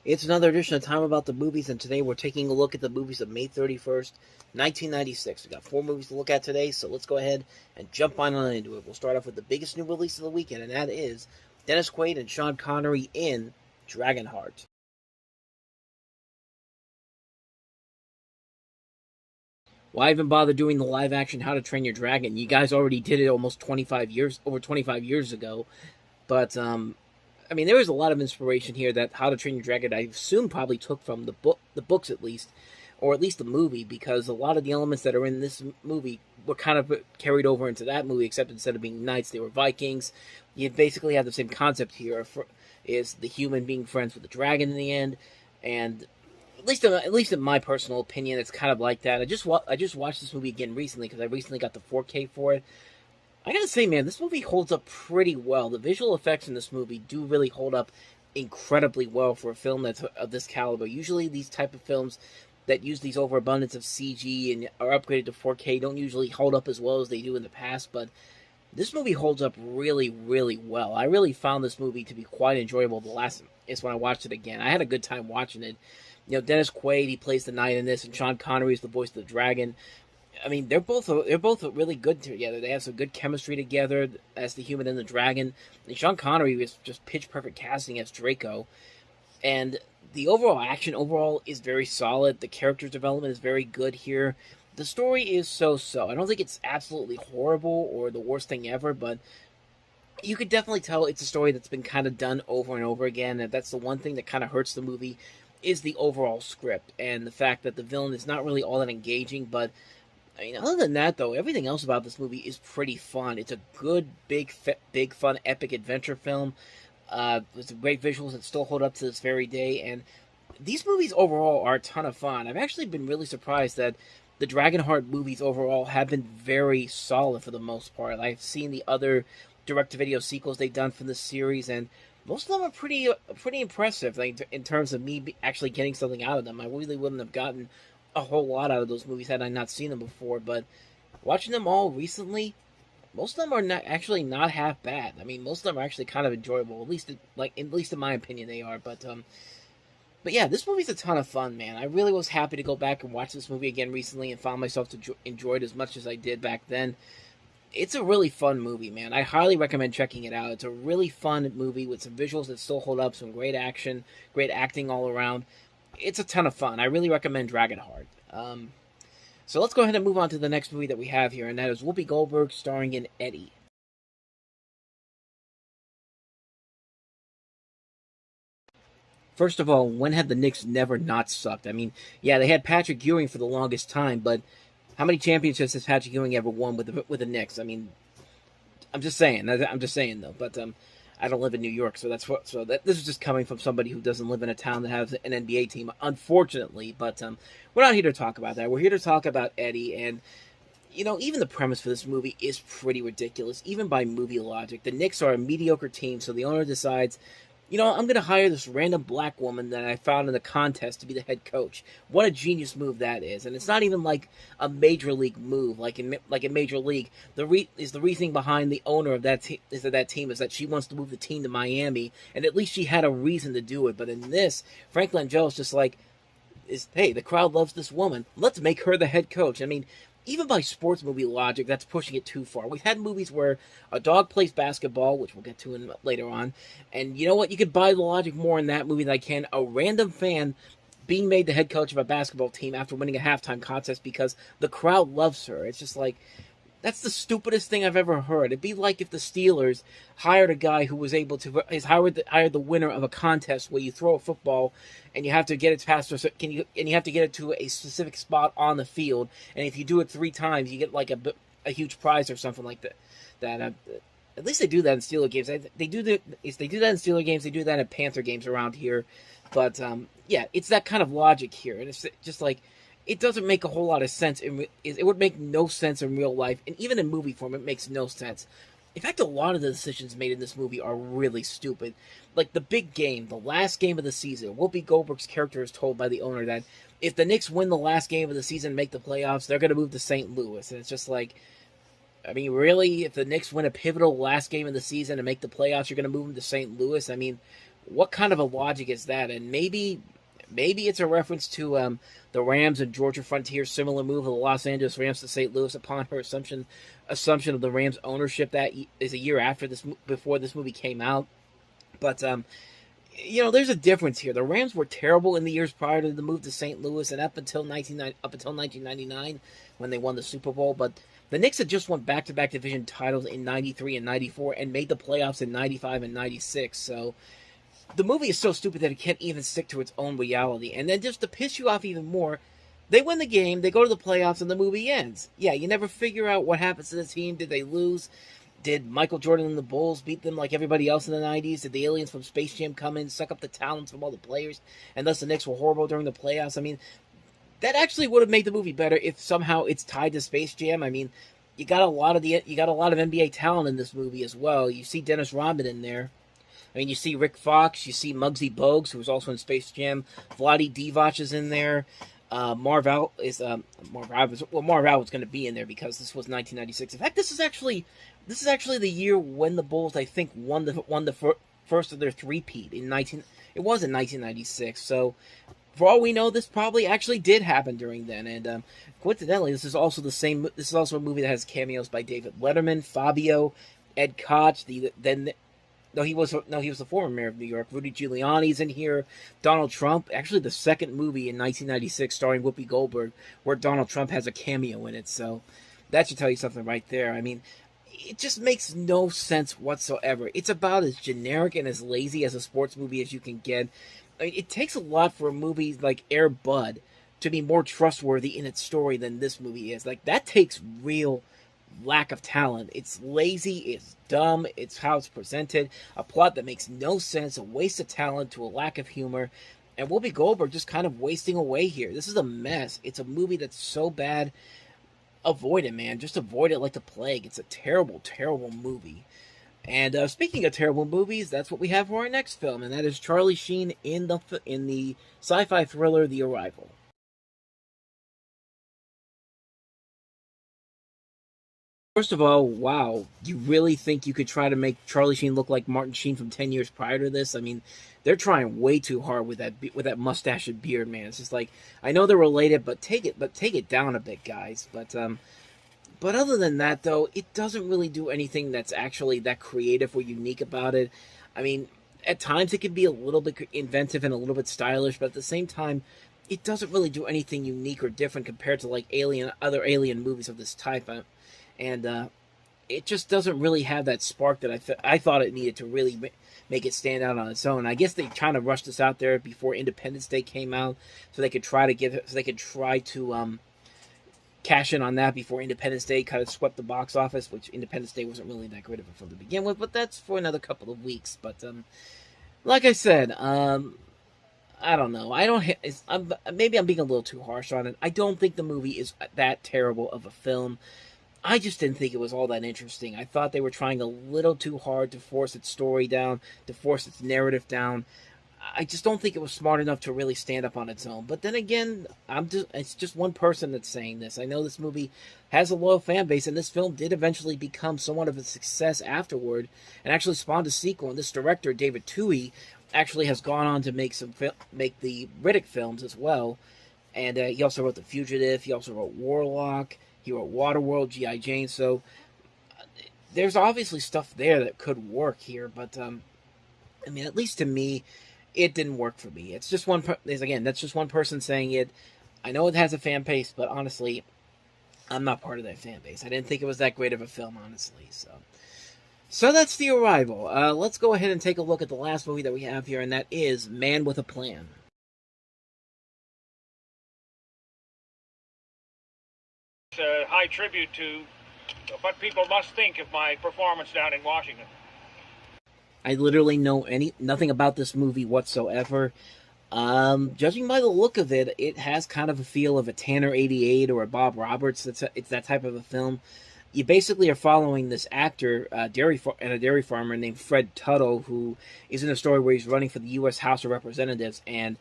It's another edition of Time About the Movies, and today we're taking a look at the movies of May 31st, 1996. We've got 4 movies to look at today, so let's go ahead and jump on into it. We'll start off with the biggest new release of the weekend, and that is Dennis Quaid and Sean Connery in Dragonheart. Why even bother doing the live action How to Train Your Dragon? You guys already did it almost 25 years, over 25 years ago, but I mean, there is a lot of inspiration here that How to Train Your Dragon, I assume, probably took from the books at least, or at least the movie, because a lot of the elements that are in this movie were kind of carried over into that movie, except instead of being knights, they were Vikings. You basically have the same concept here: is the human being friends with the dragon in the end, and at least in my personal opinion, it's kind of like that. I just watched this movie again recently because I recently got the 4K for it. I gotta say, man, this movie holds up pretty well. The visual effects in this movie do really hold up incredibly well for a film that's of this caliber. Usually, these type of films that use these overabundance of CG and are upgraded to 4K don't usually hold up as well as they do in the past, but this movie holds up really, really well. I really found this movie to be quite enjoyable. The last is when I watched it again. I had a good time watching it. You know, Dennis Quaid, he plays the knight in this, and Sean Connery is the voice of the dragon. I mean, they're both really good together. They have some good chemistry together as the human and the dragon. And Sean Connery is just pitch perfect casting as Draco. And the overall action overall is very solid. The character development is very good here. The story is so-so. I don't think it's absolutely horrible or the worst thing ever, but you could definitely tell it's a story that's been kind of done over and over again. And that's the one thing that kind of hurts the movie is the overall script and the fact that the villain is not really all that engaging, but I mean, other than that, though, everything else about this movie is pretty fun. It's a good, big, fun, epic adventure film with some great visuals that still hold up to this very day. And these movies overall are a ton of fun. I've actually been really surprised that the Dragonheart movies overall have been very solid for the most part. I've seen the other direct-to-video sequels they've done for this series, and most of them are pretty impressive. Like in terms of me actually getting something out of them, I really wouldn't have gotten a whole lot out of those movies had I not seen them before. But watching them all recently, most of them are not half bad. I mean, most of them are actually kind of enjoyable. At least in my opinion, they are. But yeah, this movie's a ton of fun, man. I really was happy to go back and watch this movie again recently and found myself to enjoy it as much as I did back then. It's a really fun movie, man. I highly recommend checking it out. It's a really fun movie with some visuals that still hold up, some great action, great acting all around. It's a ton of fun. I really recommend Dragonheart. So let's go ahead and move on to the next movie that we have here, and that is Whoopi Goldberg starring in Eddie. First of all, when have the Knicks never not sucked? I mean, yeah, they had Patrick Ewing for the longest time, but how many championships has Patrick Ewing ever won with the Knicks? I mean, I'm just saying. I'm just saying though. But I don't live in New York, so this is just coming from somebody who doesn't live in a town that has an NBA team, unfortunately. But we're not here to talk about that. We're here to talk about Eddie, and you know, even the premise for this movie is pretty ridiculous, even by movie logic. The Knicks are a mediocre team, so the owner decides, you know, I'm going to hire this random black woman that I found in the contest to be the head coach. What a genius move that is. And it's not even like a major league move, like in major league. The reasoning behind the owner of that team is that she wants to move the team to Miami, and at least she had a reason to do it. But in this, Frank Langella's just like, hey, the crowd loves this woman. Let's make her the head coach. I mean, even by sports movie logic, that's pushing it too far. We've had movies where a dog plays basketball, which we'll get to later on, and you know what? You could buy the logic more in that movie than I can a random fan being made the head coach of a basketball team after winning a halftime contest because the crowd loves her. It's just like, that's the stupidest thing I've ever heard. It'd be like if the Steelers hired a guy who was able to hired the winner of a contest where you throw a football and you have to get it past and you have to get it to a specific spot on the field, and if you do it 3 times, you get like a huge prize or something like that. At least they do that in Steeler games. They do that in Steeler games. They do that in Panther games around here. But yeah, it's that kind of logic here, and it's just like, it doesn't make a whole lot of sense. It would make no sense in real life, and even in movie form, it makes no sense. In fact, a lot of the decisions made in this movie are really stupid. Like the big game, the last game of the season, Whoopi Goldberg's character is told by the owner that if the Knicks win the last game of the season and make the playoffs, they're going to move to St. Louis. And it's just like, I mean, really, if the Knicks win a pivotal last game of the season and make the playoffs, you're going to move them to St. Louis? I mean, What kind of a logic is that? And maybe it's a reference to the Rams and Georgia Frontier similar move of the Los Angeles Rams to St. Louis upon her assumption of the Rams ownership that is a year after this before this movie came out. But there's a difference here. The Rams were terrible in the years prior to the move to St. Louis and up until 1999 when they won the Super Bowl. But the Knicks had just won back-to-back division titles in '93 and '94 and made the playoffs in '95 and '96. So the movie is so stupid that it can't even stick to its own reality. And then just to piss you off even more, they win the game, they go to the playoffs, and the movie ends. Yeah, you never figure out what happens to the team. Did they lose? Did Michael Jordan and the Bulls beat them like everybody else in the 90s? Did the aliens from Space Jam come in, suck up the talents from all the players, and thus the Knicks were horrible during the playoffs? I mean, that actually would have made the movie better if somehow it's tied to Space Jam. I mean, you got a lot of NBA talent in this movie as well. You see Dennis Rodman in there. I mean, you see Rick Fox, you see Muggsy Bogues, who was also in Space Jam. Vlade Divac is in there. Marv Al was going to be in there because this was 1996. In fact, this is actually the year when the Bulls, I think, won the first of their three-peat in 1996. So, for all we know, this probably actually did happen during then. And coincidentally, this is also a movie that has cameos by David Letterman, Fabio, Ed Koch, he was the former mayor of New York. Rudy Giuliani's in here. Donald Trump. Actually, the second movie in 1996 starring Whoopi Goldberg where Donald Trump has a cameo in it. So that should tell you something right there. I mean, it just makes no sense whatsoever. It's about as generic and as lazy as a sports movie as you can get. I mean, it takes a lot for a movie like Air Bud to be more trustworthy in its story than this movie is. Like, that takes real lack of talent. It's lazy, it's dumb, it's how it's presented, a plot that makes no sense, a waste of talent to a lack of humor, and Whoopi Goldberg just kind of wasting away here. This is a mess. It's a movie that's so bad. Avoid it, man. Just avoid it like the plague. It's a terrible, terrible movie. And speaking of terrible movies, that's what we have for our next film, and that is Charlie Sheen in the sci-fi thriller The Arrival. First of all, wow, you really think you could try to make Charlie Sheen look like Martin Sheen from 10 years prior to this? I mean, they're trying way too hard with that mustache and beard, man. It's just like, I know they're related, but take it down a bit, guys. But other than that, though, it doesn't really do anything that's actually that creative or unique about it. I mean, at times it can be a little bit inventive and a little bit stylish, but at the same time, it doesn't really do anything unique or different compared to like other Alien movies of this type. And it just doesn't really have that spark that I thought it needed to really make it stand out on its own. I guess they kind of rushed this out there before Independence Day came out, so they could try to cash in on that before Independence Day kind of swept the box office, which Independence Day wasn't really that great of a film to begin with, but that's for another couple of weeks. But like I said, I don't know. Maybe I'm being a little too harsh on it. I don't think the movie is that terrible of a film. I just didn't think it was all that interesting. I thought they were trying a little too hard to force its story down, to force its narrative down. I just don't think it was smart enough to really stand up on its own. But then again, it's just one person that's saying this. I know this movie has a loyal fan base, and this film did eventually become somewhat of a success afterward, and actually spawned a sequel. And this director, David Twohy, actually has gone on to make the Riddick films as well. And he also wrote The Fugitive. He also wrote Warlock. He wrote Waterworld, G.I. Jane. So there's obviously stuff there that could work here, but I mean, at least to me, it didn't work for me. It's just that's just one person saying it. I know it has a fan base, but honestly, I'm not part of that fan base. I didn't think it was that great of a film, honestly. So that's The Arrival. Let's go ahead and take a look at the last movie that we have here, and that is Man with a Plan. It's a high tribute to what people must think of my performance down in Washington. I literally know nothing about this movie whatsoever. Judging by the look of it, it has kind of a feel of a Tanner 88 or a Bob Roberts. It's that type of a film. You basically are following this actor, a dairy farmer named Fred Tuttle, who is in a story where he's running for the U.S. House of Representatives, and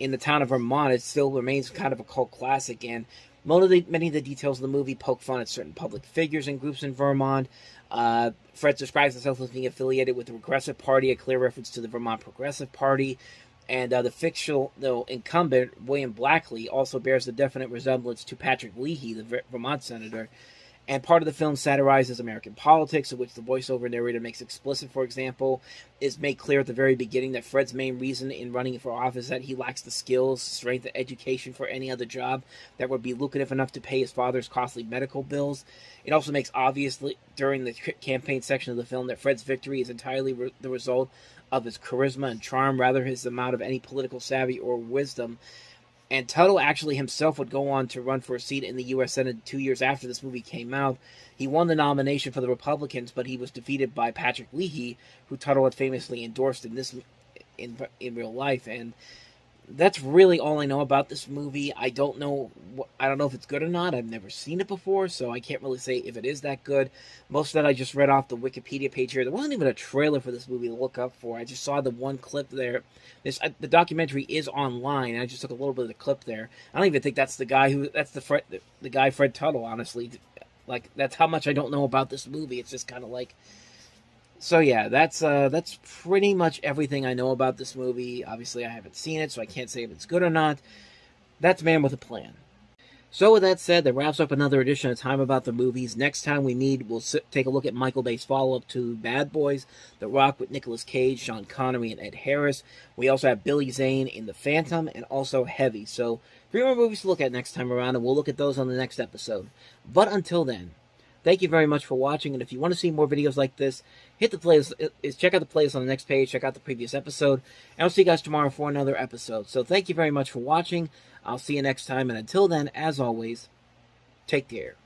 in the town of Vermont, it still remains kind of a cult classic, and Many of the details of the movie poke fun at certain public figures and groups in Vermont. Fred describes himself as being affiliated with the Progressive Party, a clear reference to the Vermont Progressive Party. And the fictional incumbent, William Blackley, also bears a definite resemblance to Patrick Leahy, the Vermont senator. And part of the film satirizes American politics, of which the voiceover narrator makes explicit, for example, is made clear at the very beginning that Fred's main reason in running for office is that he lacks the skills, strength, and education for any other job that would be lucrative enough to pay his father's costly medical bills. It also makes obvious during the campaign section of the film that Fred's victory is entirely the result of his charisma and charm, rather his amount of any political savvy or wisdom. And Tuttle actually himself would go on to run for a seat in the U.S. Senate 2 years after this movie came out. He won the nomination for the Republicans, but he was defeated by Patrick Leahy, who Tuttle had famously endorsed in real life. And that's really all I know about this movie. I don't know if it's good or not. I've never seen it before, so I can't really say if it is that good. Most of that I just read off the Wikipedia page here. There wasn't even a trailer for this movie to look up for. I just saw the one clip there. The documentary is online, and I just took a little bit of the clip there. I don't even think that's the guy the guy Fred Tuttle, honestly. Like, that's how much I don't know about this movie. It's just kind of like... So yeah, that's pretty much everything I know about this movie. Obviously, I haven't seen it, so I can't say if it's good or not. That's Man with a Plan. So with that said, that wraps up another edition of Time About the Movies. Next time we meet, we'll take a look at Michael Bay's follow-up to Bad Boys, The Rock with Nicolas Cage, Sean Connery, and Ed Harris. We also have Billy Zane in The Phantom, and also Heavy. So 3 more movies to look at next time around, and we'll look at those on the next episode. But until then, thank you very much for watching, and if you want to see more videos like this, hit the playlist. Check out the playlist on the next page. Check out the previous episode, and I'll see you guys tomorrow for another episode. So thank you very much for watching. I'll see you next time, and until then, as always, take care.